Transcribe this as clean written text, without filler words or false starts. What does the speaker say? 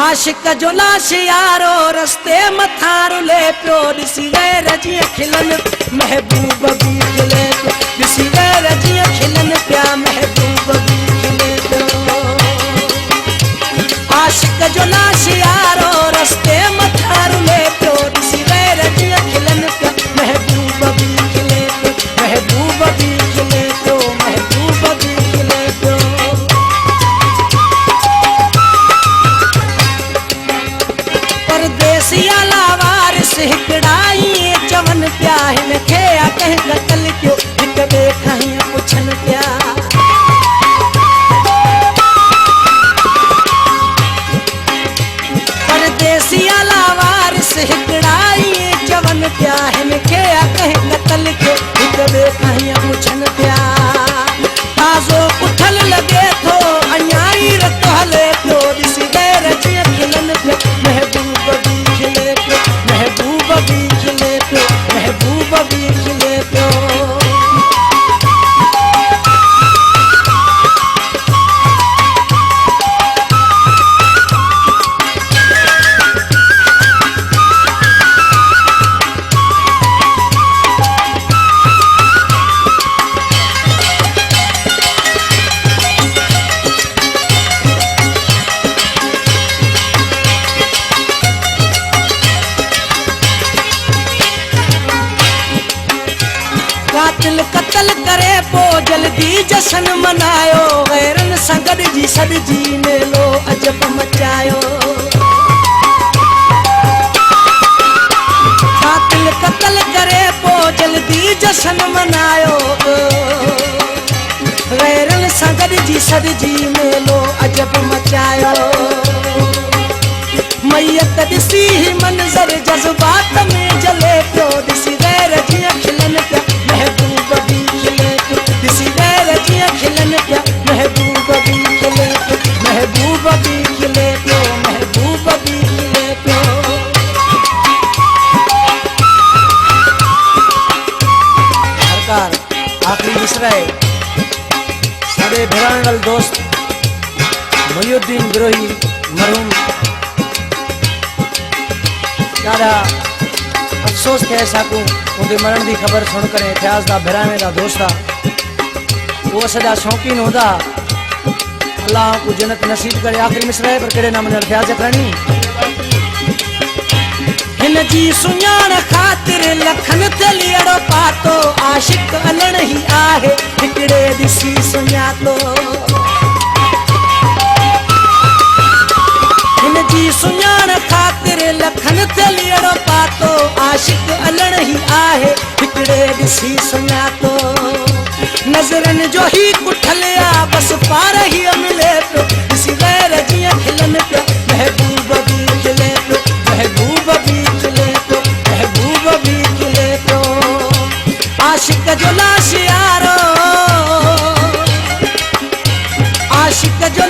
आशिक जो लाश यारो रस्ते मथा रुले पियो ॾिसी गैर जीअं खिलन महबूब भी खिले पियो ॾिसी गैर जीअं खिलन पिया महबूब भी खिले पियो आशिक जो लाश यारो रस्ते मथा रुले पियो ॾिसी गैर जीअं खिलन पिया महबूब भी खिले पियो महबूब भी खिले पियो महबूब भी खिले पियो परदेसिया लावारिस हिकड़ाई चवन पिया हिनखे कंहिं कतल कयो हिक ॿिए खां पुछनि पिया परदेसिया लावारिस हिकड़ाई चवन पिया हिनखे कंहिं कतल कयो हिक ॿिए खां पुछनि पिया ताज़ो उथल लॻे थो अञा ई रत हले पियो ॾिसी गैर जीअं खिलन पिया महबूब भी खिले पियो महबूब भी खिले पियो महबूब भी खिले पियो कातिल कत्ल करे पो जल्दी जशन मनायो गैरन सां गॾिजी सॾिजी मेलो अजब मचायो कातिल कत्ल करे पो जल्दी जशन मनायो गैरन सां गॾिजी सॾिजी मेलो अजब मचायो मैयत ॾिसी ही मंज़र जज़्बात में जले पियो ॾिसी गैर जीअं खिलन पिया महबूब भी खिले पियो ॾिसी गैर जीअं खिलन पिया महबूब भी खिले पियो महबूब भी खिले पियो महबूब भी खिले पियो सरकार आखिरी मिसरा है साढ़े भेराण वाल दोस्त मुहिउद्दीन बिरोही मरहूम ॾाढा अफ़सोस थे साकू उनके मरण की खबर सुन कर फयाज़ दा भिराणे दा दोस्त वो सदा शौकीन होंदा अल्लाह को जन्नत नसीब करे आखिरी मिसरा है पर केड़े नाम नाल फयाज़ करनी हिन जी सुञाण खातिर लखन तेलियड़ो पातो आशिक अलण ही आहे हिकड़े दिसी सुञातो हिन जी सुञाण खातिर लखन तेलियड़ो पातो आशिक अलण ही आहे हिकड़े दिसी सुञातो नज़रन जो ही कुठलिया बस पार ही मिले पियो ॾिसी गैर जीअं खिलन पिया महबूब भी खिले पियो महबूब भी खिले पियो महबूब भी खिले पियो आशिक जो लाश यारो आशिक जो